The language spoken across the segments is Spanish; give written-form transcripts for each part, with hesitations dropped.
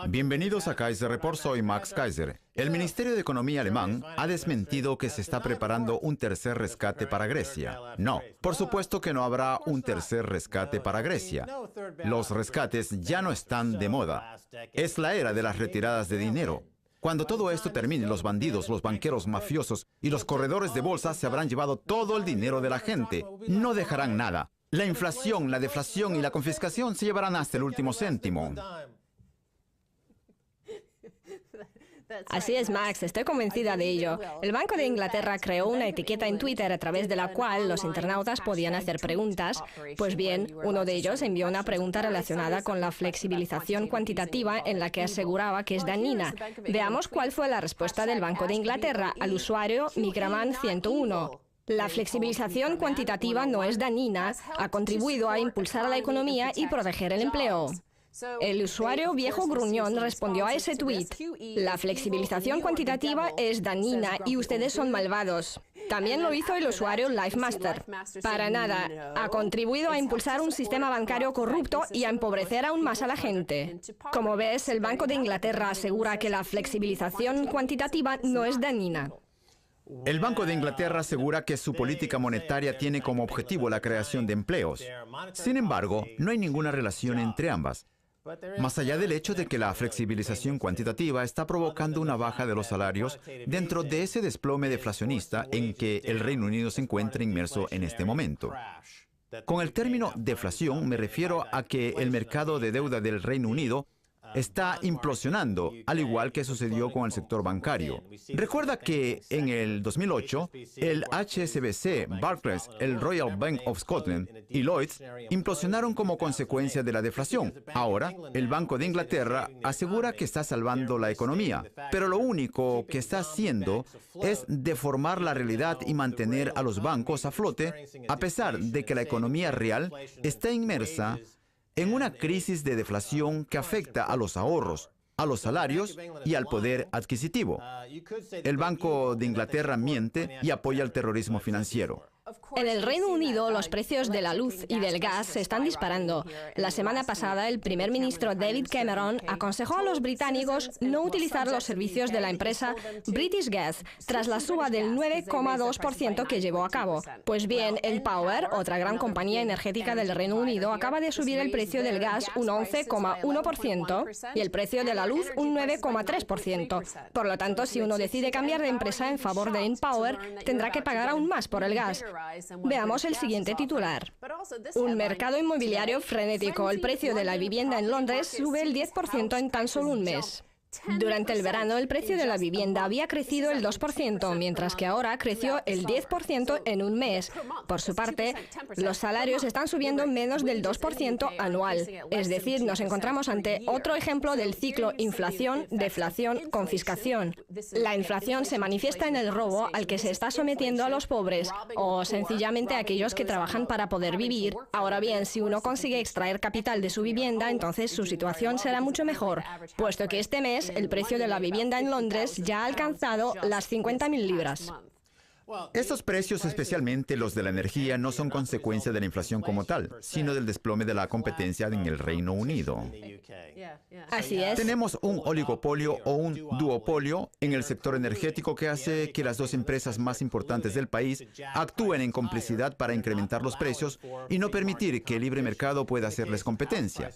Bienvenidos a Kaiser Report, soy Max Kaiser. El Ministerio de Economía alemán ha desmentido que se está preparando un tercer rescate para Grecia. No, por supuesto que no habrá un tercer rescate para Grecia. Los rescates ya no están de moda. Es la era de las retiradas de dinero. Cuando todo esto termine, los bandidos, los banqueros mafiosos y los corredores de bolsa se habrán llevado todo el dinero de la gente. No dejarán nada. La inflación, la deflación y la confiscación se llevarán hasta el último céntimo. Así es, Max, estoy convencida de ello. El Banco de Inglaterra creó una etiqueta en Twitter a través de la cual los internautas podían hacer preguntas. Pues bien, uno de ellos envió una pregunta relacionada con la flexibilización cuantitativa en la que aseguraba que es dañina. Veamos cuál fue la respuesta del Banco de Inglaterra al usuario Micraman101. La flexibilización cuantitativa no es dañina, ha contribuido a impulsar a la economía y proteger el empleo. El usuario Viejo Gruñón respondió a ese tuit: la flexibilización cuantitativa es dañina y ustedes son malvados. También lo hizo el usuario LifeMaster. Para nada, ha contribuido a impulsar un sistema bancario corrupto y a empobrecer aún más a la gente. Como ves, el Banco de Inglaterra asegura que la flexibilización cuantitativa no es dañina. El Banco de Inglaterra asegura que su política monetaria tiene como objetivo la creación de empleos. Sin embargo, no hay ninguna relación entre ambas. Más allá del hecho de que la flexibilización cuantitativa está provocando una baja de los salarios dentro de ese desplome deflacionista en que el Reino Unido se encuentra inmerso en este momento. Con el término deflación me refiero a que el mercado de deuda del Reino Unido está implosionando, al igual que sucedió con el sector bancario. Recuerda que en el 2008, el HSBC, Barclays, el Royal Bank of Scotland y Lloyds implosionaron como consecuencia de la deflación. Ahora, el Banco de Inglaterra asegura que está salvando la economía, pero lo único que está haciendo es deformar la realidad y mantener a los bancos a flote, a pesar de que la economía real está inmersa en una crisis de deflación que afecta a los ahorros, a los salarios y al poder adquisitivo. El Banco de Inglaterra miente y apoya el terrorismo financiero. En el Reino Unido, los precios de la luz y del gas se están disparando. La semana pasada, el primer ministro David Cameron aconsejó a los británicos no utilizar los servicios de la empresa British Gas tras la suba del 9,2% que llevó a cabo. Pues bien, el Power, otra gran compañía energética del Reino Unido, acaba de subir el precio del gas un 11,1% y el precio de la luz un 9,3%. Por lo tanto, si uno decide cambiar de empresa en favor de InPower, tendrá que pagar aún más por el gas. Veamos el siguiente titular. Un mercado inmobiliario frenético. El precio de la vivienda en Londres sube el 10% en tan solo un mes. Durante el verano, el precio de la vivienda había crecido el 2%, mientras que ahora creció el 10% en un mes. Por su parte, los salarios están subiendo menos del 2% anual. Es decir, nos encontramos ante otro ejemplo del ciclo inflación, deflación, confiscación. La inflación se manifiesta en el robo al que se está sometiendo a los pobres o sencillamente a aquellos que trabajan para poder vivir. Ahora bien, si uno consigue extraer capital de su vivienda, entonces su situación será mucho mejor, puesto que este mes el precio de la vivienda en Londres ya ha alcanzado las 50.000 libras. Estos precios, especialmente los de la energía, no son consecuencia de la inflación como tal, sino del desplome de la competencia en el Reino Unido. Así es. Tenemos un oligopolio o un duopolio en el sector energético que hace que las dos empresas más importantes del país actúen en complicidad para incrementar los precios y no permitir que el libre mercado pueda hacerles competencia.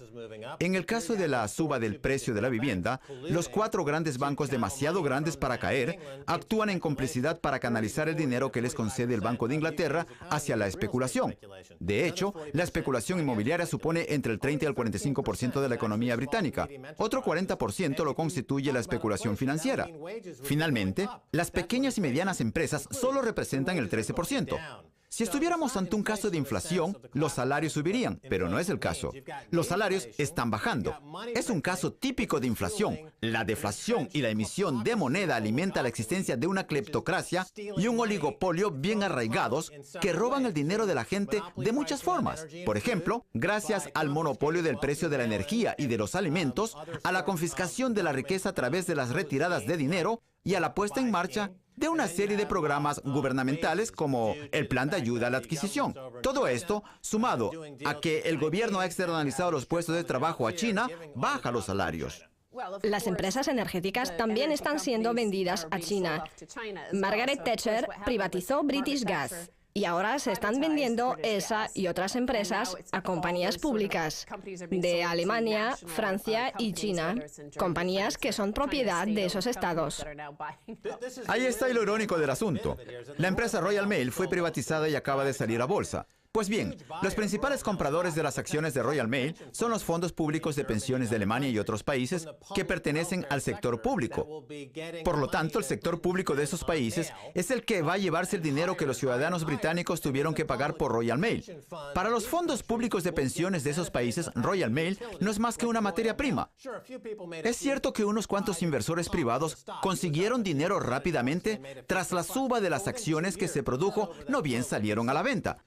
En el caso de la suba del precio de la vivienda, los 4 grandes bancos demasiado grandes para caer actúan en complicidad para canalizar el dinero que les concede el Banco de Inglaterra hacia la especulación. De hecho, la especulación inmobiliaria supone entre el 30 y el 45% de la economía británica. Otro 40% lo constituye la especulación financiera. Finalmente, las pequeñas y medianas empresas solo representan el 13%. Si estuviéramos ante un caso de inflación, los salarios subirían, pero no es el caso. Los salarios están bajando. Es un caso típico de inflación. La deflación y la emisión de moneda alimenta la existencia de una cleptocracia y un oligopolio bien arraigados que roban el dinero de la gente de muchas formas. Por ejemplo, gracias al monopolio del precio de la energía y de los alimentos, a la confiscación de la riqueza a través de las retiradas de dinero y a la puesta en marcha de una serie de programas gubernamentales como el Plan de Ayuda a la Adquisición. Todo esto, sumado a que el gobierno ha externalizado los puestos de trabajo a China, baja los salarios. Las empresas energéticas también están siendo vendidas a China. Margaret Thatcher privatizó British Gas. Y ahora se están vendiendo esa y otras empresas a compañías públicas de Alemania, Francia y China, compañías que son propiedad de esos estados. Ahí está lo irónico del asunto. La empresa Royal Mail fue privatizada y acaba de salir a bolsa. Pues bien, los principales compradores de las acciones de Royal Mail son los fondos públicos de pensiones de Alemania y otros países que pertenecen al sector público. Por lo tanto, el sector público de esos países es el que va a llevarse el dinero que los ciudadanos británicos tuvieron que pagar por Royal Mail. Para los fondos públicos de pensiones de esos países, Royal Mail no es más que una materia prima. Es cierto que unos cuantos inversores privados consiguieron dinero rápidamente tras la suba de las acciones que se produjo, no bien salieron a la venta.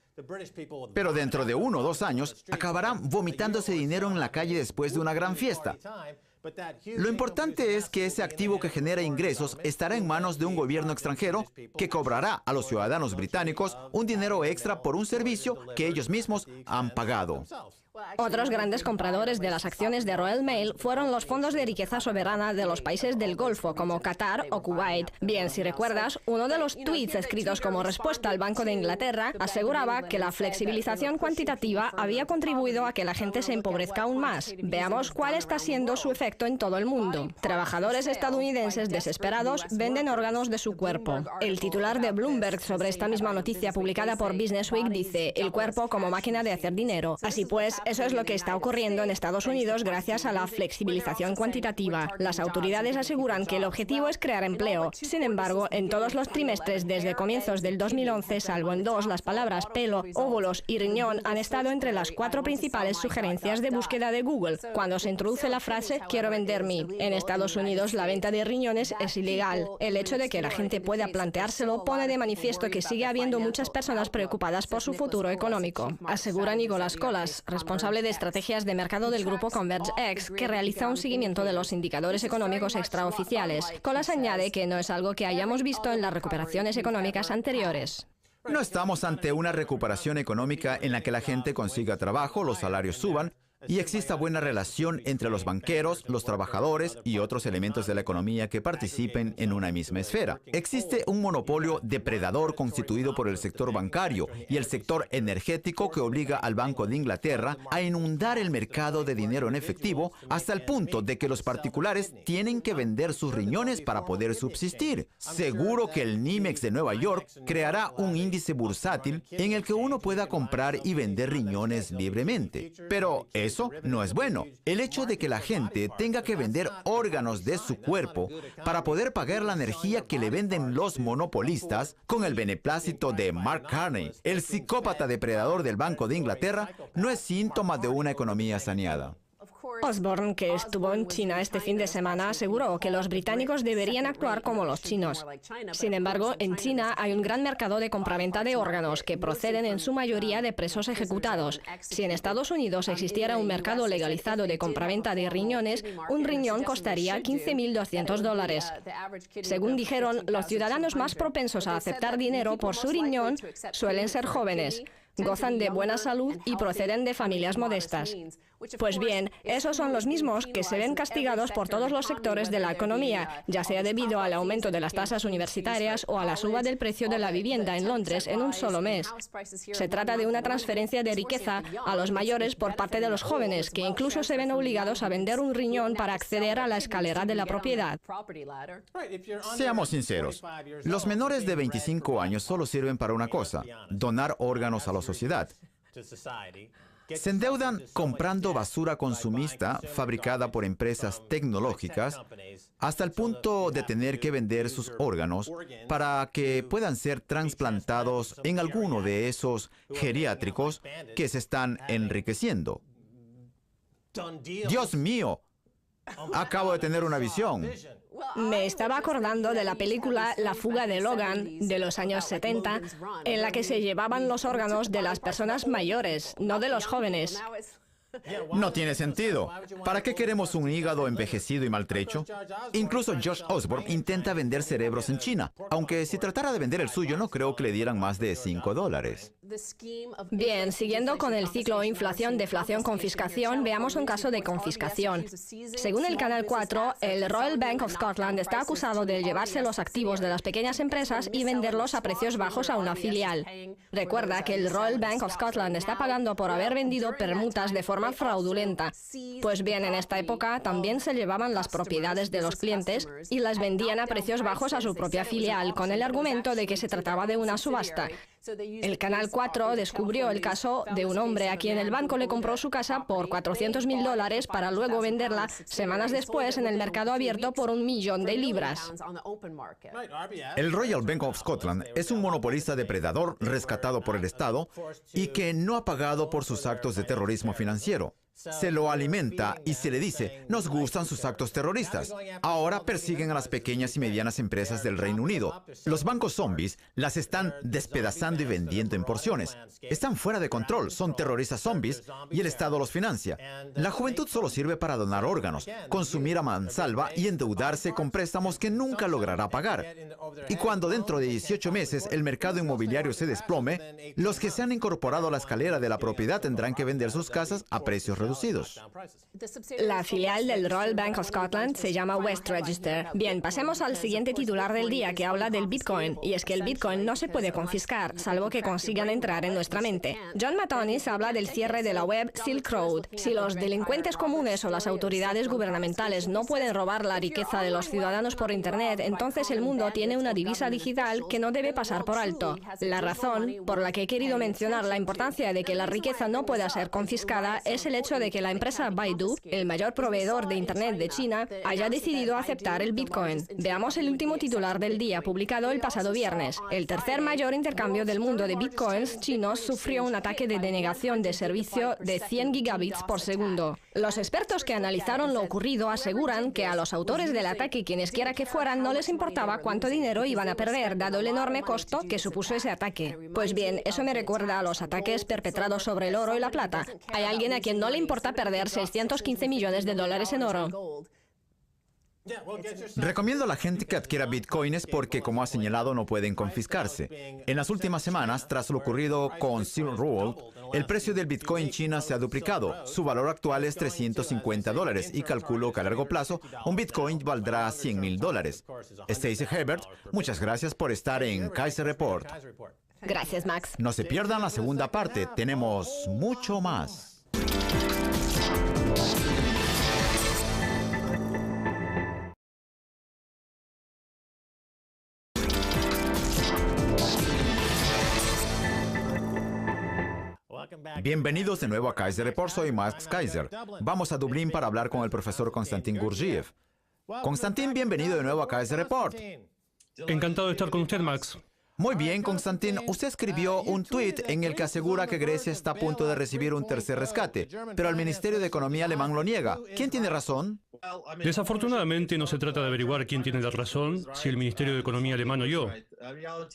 Pero dentro de 1 o 2 años acabarán vomitándose dinero en la calle después de una gran fiesta. Lo importante es que ese activo que genera ingresos estará en manos de un gobierno extranjero que cobrará a los ciudadanos británicos un dinero extra por un servicio que ellos mismos han pagado. Otros grandes compradores de las acciones de Royal Mail fueron los fondos de riqueza soberana de los países del Golfo, como Qatar o Kuwait. Bien, si recuerdas, uno de los tweets escritos como respuesta al Banco de Inglaterra aseguraba que la flexibilización cuantitativa había contribuido a que la gente se empobrezca aún más. Veamos cuál está siendo su efecto en todo el mundo. Trabajadores estadounidenses desesperados venden órganos de su cuerpo. El titular de Bloomberg sobre esta misma noticia publicada por Businessweek dice: el cuerpo como máquina de hacer dinero. Así pues, eso es lo que está ocurriendo en Estados Unidos gracias a la flexibilización cuantitativa. Las autoridades aseguran que el objetivo es crear empleo. Sin embargo, en todos los trimestres desde comienzos del 2011, salvo en 2, las palabras pelo, óvulos y riñón han estado entre las 4 principales sugerencias de búsqueda de Google cuando se introduce la frase «quiero vender mi». En Estados Unidos, la venta de riñones es ilegal. El hecho de que la gente pueda planteárselo pone de manifiesto que sigue habiendo muchas personas preocupadas por su futuro económico, asegura Nicolás Colas, responsable de estrategias de mercado del grupo ConvergeX, que realiza un seguimiento de los indicadores económicos extraoficiales. Colas añade que no es algo que hayamos visto en las recuperaciones económicas anteriores. No estamos ante una recuperación económica en la que la gente consiga trabajo, los salarios suban y exista buena relación entre los banqueros, los trabajadores y otros elementos de la economía que participen en una misma esfera. Existe un monopolio depredador constituido por el sector bancario y el sector energético que obliga al Banco de Inglaterra a inundar el mercado de dinero en efectivo hasta el punto de que los particulares tienen que vender sus riñones para poder subsistir. Seguro que el NYMEX de Nueva York creará un índice bursátil en el que uno pueda comprar y vender riñones libremente. Pero eso no es bueno. El hecho de que la gente tenga que vender órganos de su cuerpo para poder pagar la energía que le venden los monopolistas, con el beneplácito de Mark Carney, el psicópata depredador del Banco de Inglaterra, no es síntoma de una economía saneada. Osborne, que estuvo en China este fin de semana, aseguró que los británicos deberían actuar como los chinos. Sin embargo, en China hay un gran mercado de compraventa de órganos que proceden en su mayoría de presos ejecutados. Si en Estados Unidos existiera un mercado legalizado de compraventa de riñones, un riñón costaría $15.200. Según dijeron, los ciudadanos más propensos a aceptar dinero por su riñón suelen ser jóvenes, gozan de buena salud y proceden de familias modestas. Pues bien, esos son los mismos que se ven castigados por todos los sectores de la economía, ya sea debido al aumento de las tasas universitarias o a la suba del precio de la vivienda en Londres en un solo mes. Se trata de una transferencia de riqueza a los mayores por parte de los jóvenes, que incluso se ven obligados a vender un riñón para acceder a la escalera de la propiedad. Seamos sinceros, los menores de 25 años solo sirven para una cosa: donar órganos a la sociedad. Se endeudan comprando basura consumista fabricada por empresas tecnológicas hasta el punto de tener que vender sus órganos para que puedan ser trasplantados en alguno de esos geriátricos que se están enriqueciendo. ¡Dios mío! Acabo de tener una visión. Me estaba acordando de la película La fuga de Logan, de los años 70, en la que se llevaban los órganos de las personas mayores, no de los jóvenes. No tiene sentido. ¿Para qué queremos un hígado envejecido y maltrecho? Incluso Josh Osborne intenta vender cerebros en China, aunque si tratara de vender el suyo no creo que le dieran más de $5. Bien, siguiendo con el ciclo inflación, deflación, confiscación, veamos un caso de confiscación. Según el Canal 4, el Royal Bank of Scotland está acusado de llevarse los activos de las pequeñas empresas y venderlos a precios bajos a una filial. Recuerda que el Royal Bank of Scotland está pagando por haber vendido permutas de forma fraudulenta. Pues bien, en esta época también se llevaban las propiedades de los clientes y las vendían a precios bajos a su propia filial, con el argumento de que se trataba de una subasta. El Canal 4 descubrió el caso de un hombre a quien el banco le compró su casa por $400.000 para luego venderla semanas después en el mercado abierto por $1.000.000. El Royal Bank of Scotland es un monopolista depredador rescatado por el Estado y que no ha pagado por sus actos de terrorismo financiero. Se lo alimenta y se le dice, nos gustan sus actos terroristas. Ahora persiguen a las pequeñas y medianas empresas del Reino Unido. Los bancos zombies las están despedazando y vendiendo en porciones. Están fuera de control, son terroristas zombies y el Estado los financia. La juventud solo sirve para donar órganos, consumir a mansalva y endeudarse con préstamos que nunca logrará pagar. Y cuando dentro de 18 meses el mercado inmobiliario se desplome, los que se han incorporado a la escalera de la propiedad tendrán que vender sus casas a precios reducidos. La filial del Royal Bank of Scotland se llama West Register. Bien, pasemos al siguiente titular del día que habla del Bitcoin. Y es que el Bitcoin no se puede confiscar, salvo que consigan entrar en nuestra mente. John Matonis habla del cierre de la web Silk Road. Si los delincuentes comunes o las autoridades gubernamentales no pueden robar la riqueza de los ciudadanos por Internet, entonces el mundo tiene una divisa digital que no debe pasar por alto. La razón por la que he querido mencionar la importancia de que la riqueza no pueda ser confiscada es el hecho de que la empresa Baidu, el mayor proveedor de Internet de China, haya decidido aceptar el Bitcoin. Veamos el último titular del día, publicado el pasado viernes. El tercer mayor intercambio del mundo de Bitcoins chinos sufrió un ataque de denegación de servicio de 100 gigabits por segundo. Los expertos que analizaron lo ocurrido aseguran que a los autores del ataque, quienes quiera que fueran, no les importaba cuánto dinero iban a perder, dado el enorme costo que supuso ese ataque. Pues bien, eso me recuerda a los ataques perpetrados sobre el oro y la plata. Hay alguien a quien no le importa perder $615 millones en oro. Recomiendo a la gente que adquiera bitcoins porque, como ha señalado, no pueden confiscarse. En las últimas semanas, tras lo ocurrido con Silk Road, el precio del bitcoin china se ha duplicado. Su valor actual es $350 y calculo que a largo plazo un bitcoin valdrá $100.000. Stacey Hebert, muchas gracias por estar en Kaiser Report. Gracias, Max. No se pierdan la segunda parte, tenemos mucho más. Bienvenidos de nuevo a Kaiser Report, soy Max Kaiser. Vamos a Dublín para hablar con el profesor Konstantin Gurdjieff. Konstantin, bienvenido de nuevo a Kaiser Report. Encantado de estar con usted, Max. Muy bien, Konstantin. Usted escribió un tuit en el que asegura que Grecia está a punto de recibir un tercer rescate, pero el Ministerio de Economía alemán lo niega. ¿Quién tiene razón? Desafortunadamente no se trata de averiguar quién tiene la razón, si el Ministerio de Economía alemán o yo.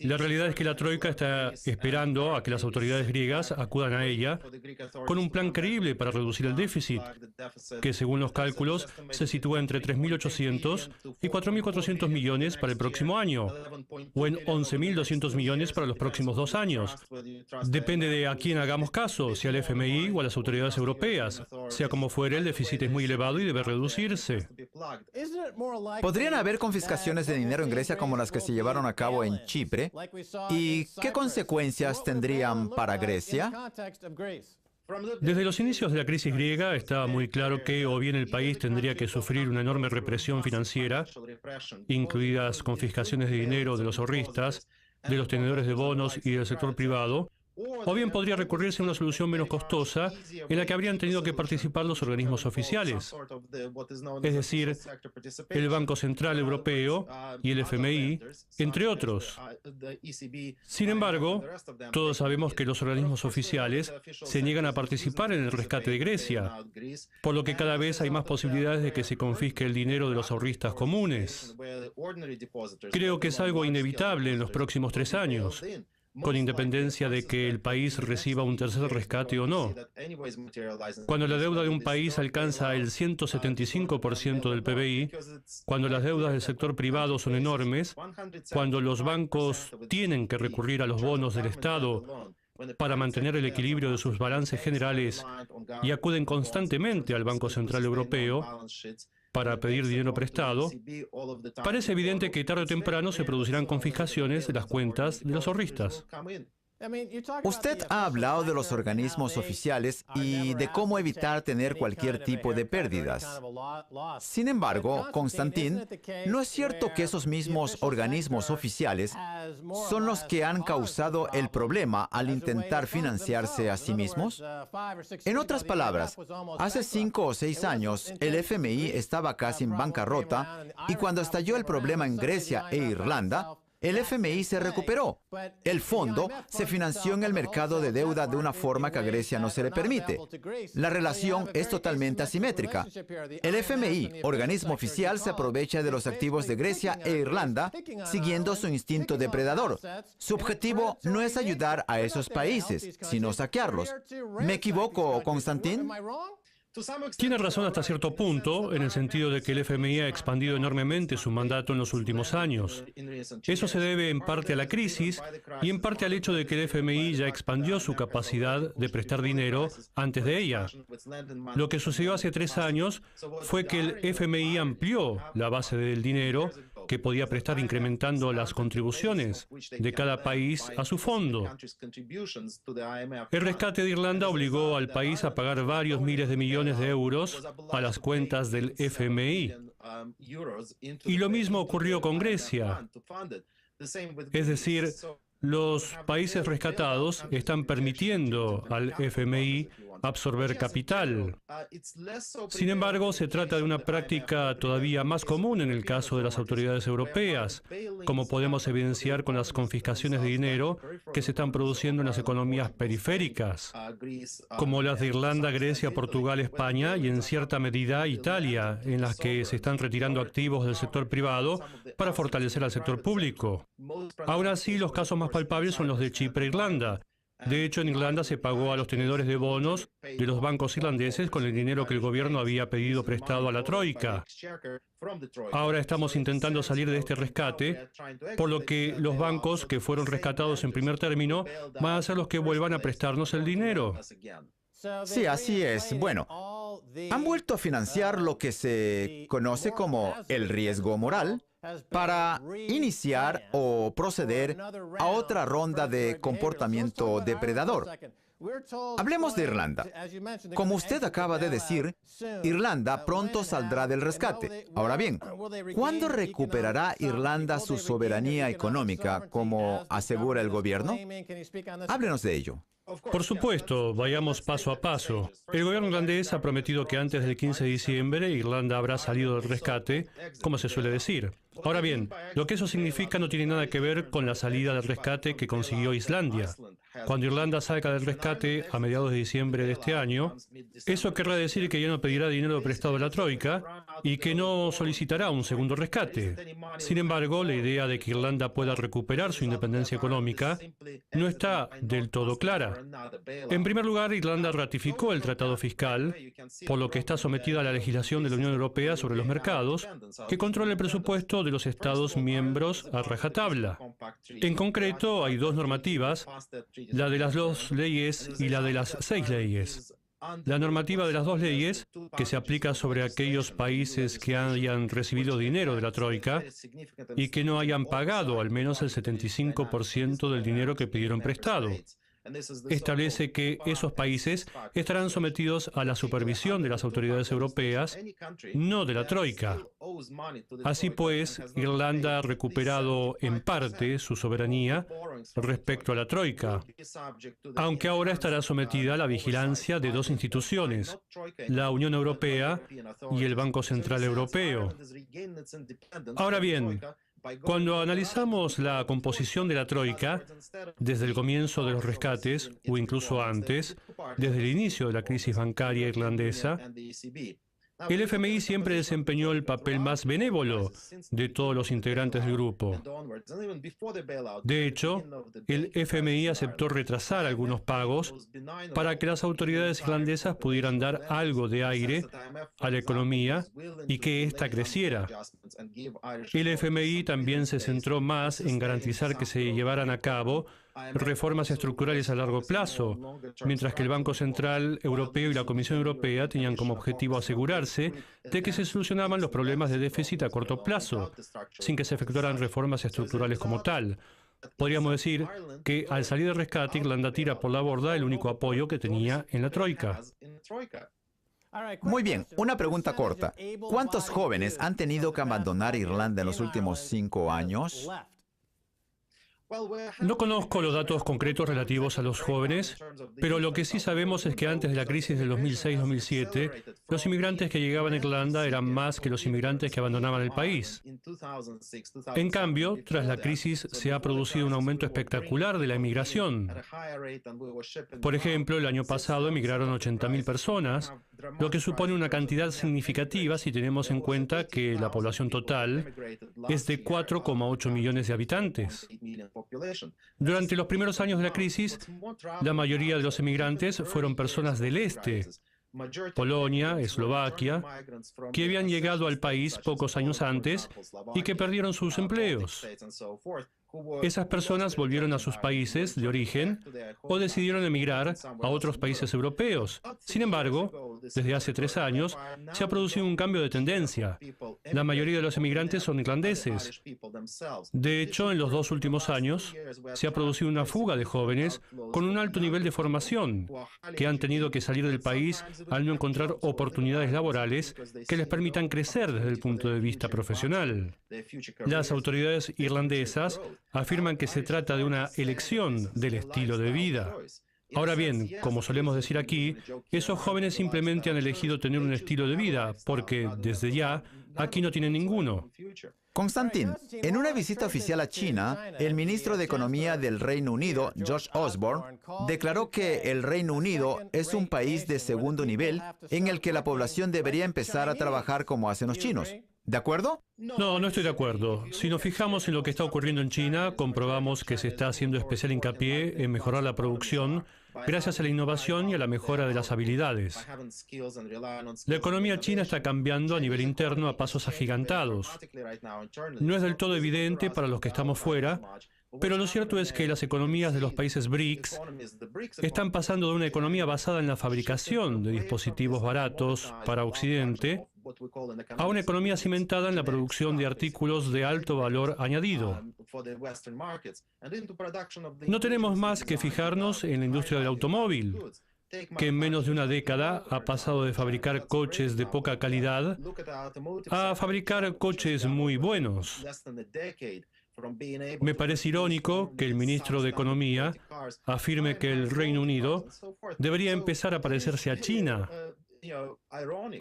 La realidad es que la Troika está esperando a que las autoridades griegas acudan a ella con un plan creíble para reducir el déficit, que según los cálculos se sitúa entre 3.800 y 4.400 millones para el próximo año, o en 11.200 millones para los próximos 2 años. Depende de a quién hagamos caso, si al FMI o a las autoridades europeas. Sea como fuere, el déficit es muy elevado y debe reducirse. ¿Podrían haber confiscaciones de dinero en Grecia como las que se llevaron a cabo en Chipre? ¿Y qué consecuencias tendrían para Grecia? Desde los inicios de la crisis griega estaba muy claro que o bien el país tendría que sufrir una enorme represión financiera, incluidas confiscaciones de dinero de los ahorristas, de los tenedores de bonos y del sector privado, o bien podría recurrirse a una solución menos costosa en la que habrían tenido que participar los organismos oficiales, es decir, el Banco Central Europeo y el FMI, entre otros. Sin embargo, todos sabemos que los organismos oficiales se niegan a participar en el rescate de Grecia, por lo que cada vez hay más posibilidades de que se confisque el dinero de los ahorristas comunes. Creo que es algo inevitable en los próximos 3 años. con independencia de que el país reciba un tercer rescate o no. Cuando la deuda de un país alcanza el 175% del PBI, cuando las deudas del sector privado son enormes, cuando los bancos tienen que recurrir a los bonos del Estado para mantener el equilibrio de sus balances generales y acuden constantemente al Banco Central Europeo para pedir dinero prestado, parece evidente que tarde o temprano se producirán confiscaciones de las cuentas de los ahorristas. Usted ha hablado de los organismos oficiales y de cómo evitar tener cualquier tipo de pérdidas. Sin embargo, Constantin, ¿no es cierto que esos mismos organismos oficiales son los que han causado el problema al intentar financiarse a sí mismos? En otras palabras, hace 5 o 6 años, el FMI estaba casi en bancarrota y cuando estalló el problema en Grecia e Irlanda, el FMI se recuperó. El fondo se financió en el mercado de deuda de una forma que a Grecia no se le permite. La relación es totalmente asimétrica. El FMI, organismo oficial, se aprovecha de los activos de Grecia e Irlanda siguiendo su instinto depredador. Su objetivo no es ayudar a esos países, sino saquearlos. ¿Me equivoco, Constantin? Tiene razón hasta cierto punto, en el sentido de que el FMI ha expandido enormemente su mandato en los últimos años. Eso se debe en parte a la crisis y en parte al hecho de que el FMI ya expandió su capacidad de prestar dinero antes de ella. Lo que sucedió hace 3 años fue que el FMI amplió la base del dinero que podía prestar incrementando las contribuciones de cada país a su fondo. El rescate de Irlanda obligó al país a pagar varios miles de millones de euros a las cuentas del FMI. Y lo mismo ocurrió con Grecia. Es decir, los países rescatados están permitiendo al FMI absorber capital. Sin embargo, se trata de una práctica todavía más común en el caso de las autoridades europeas, como podemos evidenciar con las confiscaciones de dinero que se están produciendo en las economías periféricas, como las de Irlanda, Grecia, Portugal, España y en cierta medida Italia, en las que se están retirando activos del sector privado para fortalecer al sector público. Aún así, los casos más palpables son los de Chipre e Irlanda. De hecho, en Irlanda se pagó a los tenedores de bonos de los bancos irlandeses con el dinero que el gobierno había pedido prestado a la Troika. Ahora estamos intentando salir de este rescate, por lo que los bancos que fueron rescatados en primer término van a ser los que vuelvan a prestarnos el dinero. Sí, así es. Bueno, han vuelto a financiar lo que se conoce como el riesgo moral para iniciar o proceder a otra ronda de comportamiento depredador. Hablemos de Irlanda. Como usted acaba de decir, Irlanda pronto saldrá del rescate. Ahora bien, ¿cuándo recuperará Irlanda su soberanía económica, como asegura el gobierno? Háblenos de ello. Por supuesto, vayamos paso a paso. El gobierno irlandés ha prometido que antes del 15 de diciembre Irlanda habrá salido del rescate, como se suele decir. Ahora bien, lo que eso significa no tiene nada que ver con la salida del rescate que consiguió Islandia. Cuando Irlanda salga del rescate a mediados de diciembre de este año, eso querrá decir que ya no pedirá dinero prestado a la Troika y que no solicitará un segundo rescate. Sin embargo, la idea de que Irlanda pueda recuperar su independencia económica no está del todo clara. En primer lugar, Irlanda ratificó el tratado fiscal, por lo que está sometida a la legislación de la Unión Europea sobre los mercados, que controla el presupuesto de los Estados miembros a rajatabla. En concreto, hay 2 normativas, la de las 2 leyes y la de las 6 leyes. La normativa de las 2 leyes, que se aplica sobre aquellos países que hayan recibido dinero de la Troika y que no hayan pagado al menos el 75% del dinero que pidieron prestado. Establece que esos países estarán sometidos a la supervisión de las autoridades europeas, no de la Troika. Así pues, Irlanda ha recuperado en parte su soberanía respecto a la Troika, aunque ahora estará sometida a la vigilancia de 2 instituciones, la Unión Europea y el Banco Central Europeo. Ahora bien, cuando analizamos la composición de la Troika, desde el comienzo de los rescates, o incluso antes, desde el inicio de la crisis bancaria irlandesa, El FMI siempre desempeñó el papel más benévolo de todos los integrantes del grupo. De hecho, el FMI aceptó retrasar algunos pagos para que las autoridades irlandesas pudieran dar algo de aire a la economía y que ésta creciera. El FMI también se centró más en garantizar que se llevaran a cabo reformas estructurales a largo plazo, mientras que el Banco Central Europeo y la Comisión Europea tenían como objetivo asegurarse de que se solucionaban los problemas de déficit a corto plazo, sin que se efectuaran reformas estructurales como tal. Podríamos decir que al salir del rescate, Irlanda tira por la borda el único apoyo que tenía en la Troika. Muy bien, una pregunta corta. ¿Cuántos jóvenes han tenido que abandonar Irlanda en los últimos 5 años? No conozco los datos concretos relativos a los jóvenes, pero lo que sí sabemos es que antes de la crisis del 2006-2007, los inmigrantes que llegaban a Irlanda eran más que los inmigrantes que abandonaban el país. En cambio, tras la crisis se ha producido un aumento espectacular de la inmigración. Por ejemplo, el año pasado emigraron 80.000 personas, lo que supone una cantidad significativa si tenemos en cuenta que la población total es de 4,8 millones de habitantes. Durante los primeros años de la crisis, la mayoría de los emigrantes fueron personas del este, Polonia, Eslovaquia, que habían llegado al país pocos años antes y que perdieron sus empleos. Esas personas volvieron a sus países de origen o decidieron emigrar a otros países europeos. Sin embargo, desde hace 3 años se ha producido un cambio de tendencia. La mayoría de los emigrantes son irlandeses. De hecho, en los 2 últimos años se ha producido una fuga de jóvenes con un alto nivel de formación que han tenido que salir del país al no encontrar oportunidades laborales que les permitan crecer desde el punto de vista profesional. Las autoridades irlandesas afirman que se trata de una elección del estilo de vida. Ahora bien, como solemos decir aquí, esos jóvenes simplemente han elegido tener un estilo de vida, porque desde ya aquí no tienen ninguno. Constantin, en una visita oficial a China, el ministro de Economía del Reino Unido, Josh Osborne, declaró que el Reino Unido es un país de segundo nivel en el que la población debería empezar a trabajar como hacen los chinos. ¿De acuerdo? No, no estoy de acuerdo. Si nos fijamos en lo que está ocurriendo en China, comprobamos que se está haciendo especial hincapié en mejorar la producción gracias a la innovación y a la mejora de las habilidades. La economía china está cambiando a nivel interno a pasos agigantados. No es del todo evidente para los que estamos fuera, pero lo cierto es que las economías de los países BRICS están pasando de una economía basada en la fabricación de dispositivos baratos para Occidente a una economía cimentada en la producción de artículos de alto valor añadido. No tenemos más que fijarnos en la industria del automóvil, que en menos de una década ha pasado de fabricar coches de poca calidad a fabricar coches muy buenos. Me parece irónico que el ministro de Economía afirme que el Reino Unido debería empezar a parecerse a China,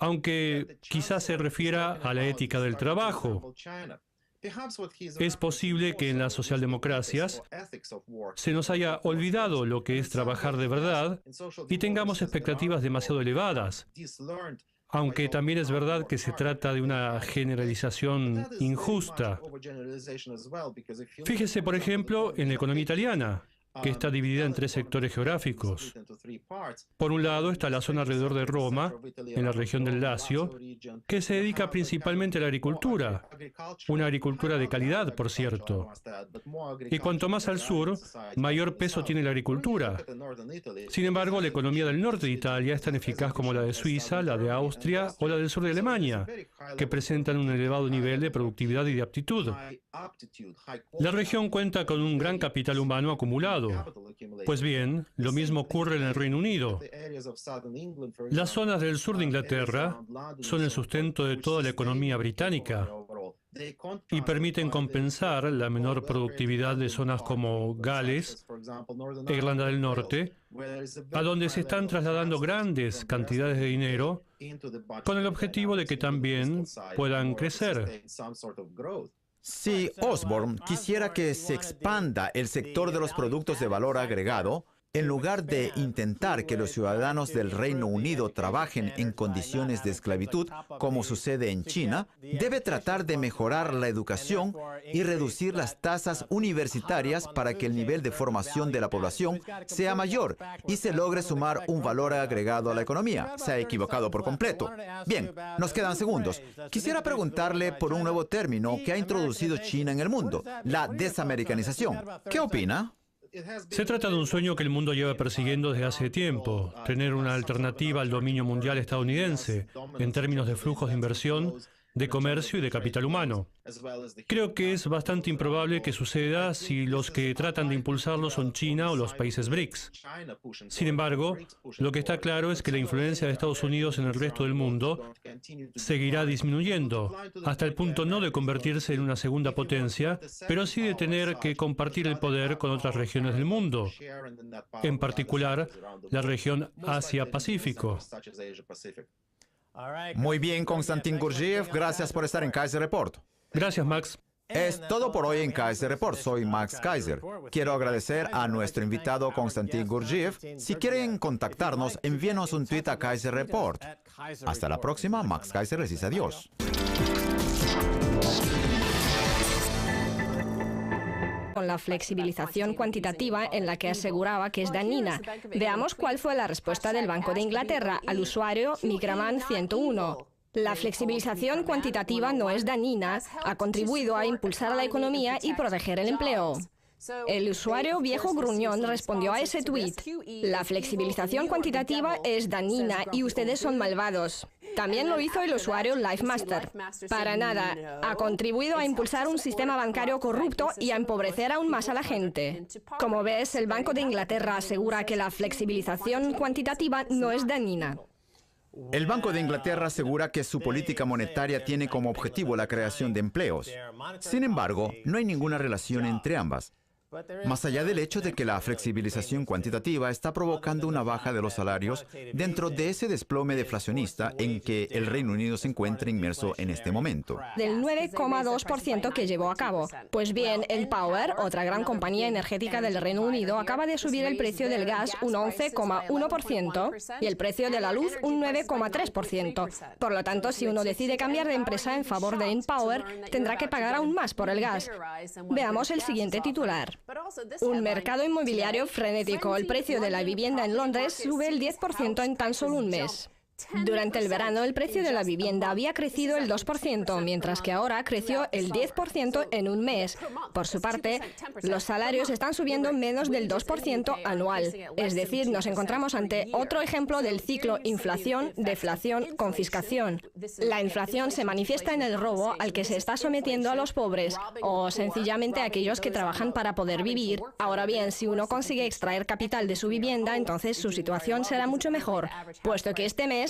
aunque quizás se refiera a la ética del trabajo. Es posible que en las socialdemocracias se nos haya olvidado lo que es trabajar de verdad y tengamos expectativas demasiado elevadas. Aunque también es verdad que se trata de una generalización injusta. Fíjese, por ejemplo, en la economía italiana, que está dividida en 3 sectores geográficos. Por un lado está la zona alrededor de Roma, en la región del Lacio, que se dedica principalmente a la agricultura, una agricultura de calidad, por cierto. Y cuanto más al sur, mayor peso tiene la agricultura. Sin embargo, la economía del norte de Italia es tan eficaz como la de Suiza, la de Austria o la del sur de Alemania, que presentan un elevado nivel de productividad y de aptitud. La región cuenta con un gran capital humano acumulado. Pues bien, lo mismo ocurre en el Reino Unido. Las zonas del sur de Inglaterra son el sustento de toda la economía británica y permiten compensar la menor productividad de zonas como Gales e Irlanda del Norte, a donde se están trasladando grandes cantidades de dinero con el objetivo de que también puedan crecer. Si Osborne quisiera que se expanda el sector de los productos de valor agregado, En lugar de intentar que los ciudadanos del Reino Unido trabajen en condiciones de esclavitud, como sucede en China, debe tratar de mejorar la educación y reducir las tasas universitarias para que el nivel de formación de la población sea mayor y se logre sumar un valor agregado a la economía. Se ha equivocado por completo. Bien, nos quedan segundos. Quisiera preguntarle por un nuevo término que ha introducido China en el mundo, la desamericanización. ¿Qué opina? Se trata de un sueño que el mundo lleva persiguiendo desde hace tiempo, tener una alternativa al dominio mundial estadounidense en términos de flujos de inversión, de comercio y de capital humano. Creo que es bastante improbable que suceda si los que tratan de impulsarlo son China o los países BRICS. Sin embargo, lo que está claro es que la influencia de Estados Unidos en el resto del mundo seguirá disminuyendo, hasta el punto no de convertirse en una segunda potencia, pero sí de tener que compartir el poder con otras regiones del mundo, en particular la región Asia-Pacífico. Muy bien, Konstantin Gurdjieff, gracias por estar en Kaiser Report. Gracias, Max. Es todo por hoy en Kaiser Report. Soy Max Kaiser. Quiero agradecer a nuestro invitado Konstantin Gurdjieff. Si quieren contactarnos, envíenos un tweet a Kaiser Report. Hasta la próxima. Max Kaiser les dice adiós. Con la flexibilización cuantitativa en la que aseguraba que es dañina. Veamos cuál fue la respuesta del Banco de Inglaterra al usuario Micraman 101. La flexibilización cuantitativa no es dañina, ha contribuido a impulsar la economía y proteger el empleo. El usuario viejo gruñón respondió a ese tuit: la flexibilización cuantitativa es dañina y ustedes son malvados. También lo hizo el usuario LifeMaster. Para nada, ha contribuido a impulsar un sistema bancario corrupto y a empobrecer aún más a la gente. Como ves, el Banco de Inglaterra asegura que la flexibilización cuantitativa no es dañina. El Banco de Inglaterra asegura que su política monetaria tiene como objetivo la creación de empleos. Sin embargo, no hay ninguna relación entre ambas. Más allá del hecho de que la flexibilización cuantitativa está provocando una baja de los salarios dentro de ese desplome deflacionista en que el Reino Unido se encuentra inmerso en este momento. Del 9,2% que llevó a cabo. Pues bien, el Power, otra gran compañía energética del Reino Unido, acaba de subir el precio del gas un 11,1% y el precio de la luz un 9,3%. Por lo tanto, si uno decide cambiar de empresa en favor de Power, tendrá que pagar aún más por el gas. Veamos el siguiente titular. Un mercado inmobiliario frenético. El precio de la vivienda en Londres sube el 10% en tan solo un mes. Durante el verano, el precio de la vivienda había crecido el 2%, mientras que ahora creció el 10% en un mes. Por su parte, los salarios están subiendo menos del 2% anual. Es decir, nos encontramos ante otro ejemplo del ciclo inflación, deflación, confiscación. La inflación se manifiesta en el robo al que se está sometiendo a los pobres, o sencillamente a aquellos que trabajan para poder vivir. Ahora bien, si uno consigue extraer capital de su vivienda, entonces su situación será mucho mejor, puesto que este mes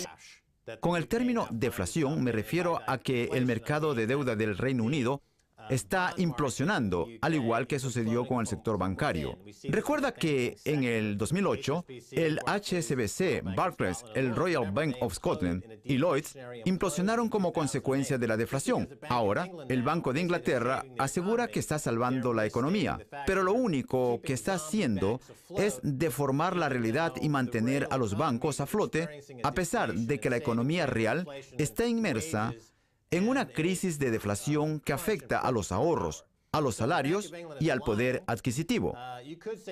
Con el término deflación me refiero a que el mercado de deuda del Reino Unido está implosionando, al igual que sucedió con el sector bancario. Recuerda que en el 2008, el HSBC, Barclays, el Royal Bank of Scotland y Lloyds implosionaron como consecuencia de la deflación. Ahora, el Banco de Inglaterra asegura que está salvando la economía, pero lo único que está haciendo es deformar la realidad y mantener a los bancos a flote, a pesar de que la economía real está inmersa en una crisis de deflación que afecta a los ahorros, a los salarios y al poder adquisitivo.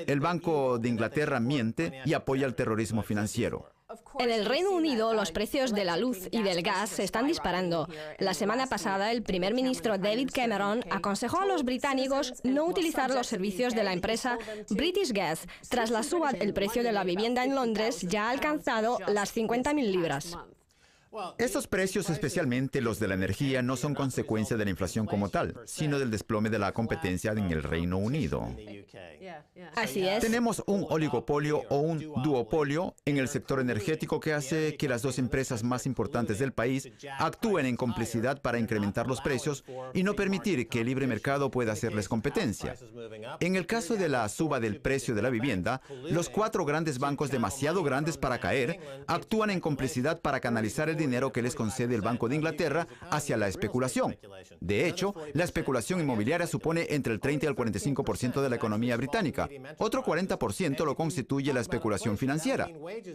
El Banco de Inglaterra miente y apoya el terrorismo financiero. En el Reino Unido, los precios de la luz y del gas se están disparando. La semana pasada, el primer ministro David Cameron aconsejó a los británicos no utilizar los servicios de la empresa British Gas, tras la suba del precio de la vivienda en Londres ya ha alcanzado las 50.000 libras. Estos precios, especialmente los de la energía, no son consecuencia de la inflación como tal, sino del desplome de la competencia en el Reino Unido. Así es. Tenemos un oligopolio o un duopolio en el sector energético que hace que las dos empresas más importantes del país actúen en complicidad para incrementar los precios y no permitir que el libre mercado pueda hacerles competencia. En el caso de la suba del precio de la vivienda, los 4 grandes bancos demasiado grandes para caer actúan en complicidad para canalizar el dinero que les concede el Banco de Inglaterra hacia la especulación. De hecho, la especulación inmobiliaria supone entre el 30 y el 45% de la economía británica. Otro 40% lo constituye la especulación financiera.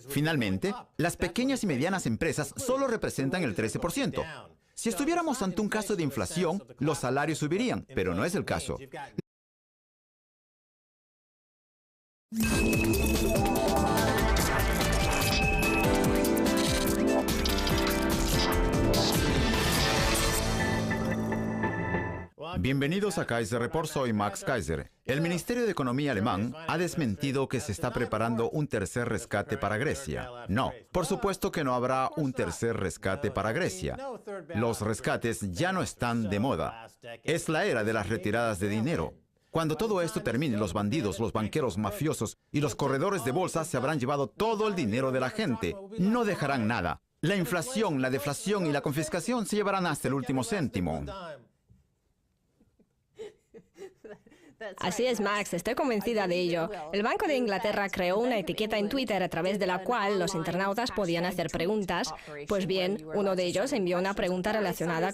Finalmente, las pequeñas y medianas empresas solo representan el 13%. Si estuviéramos ante un caso de inflación, los salarios subirían, pero no es el caso. Bienvenidos a Kaiser Report, soy Max Kaiser. El Ministerio de Economía alemán ha desmentido que se está preparando un tercer rescate para Grecia. No, por supuesto que no habrá un tercer rescate para Grecia. Los rescates ya no están de moda. Es la era de las retiradas de dinero. Cuando todo esto termine, los bandidos, los banqueros mafiosos y los corredores de bolsa se habrán llevado todo el dinero de la gente. No dejarán nada. La inflación, la deflación y la confiscación se llevarán hasta el último céntimo. Así es, Max, estoy convencida de ello. El Banco de Inglaterra creó una etiqueta en Twitter a través de la cual los internautas podían hacer preguntas. Pues bien, uno de ellos envió una pregunta relacionada con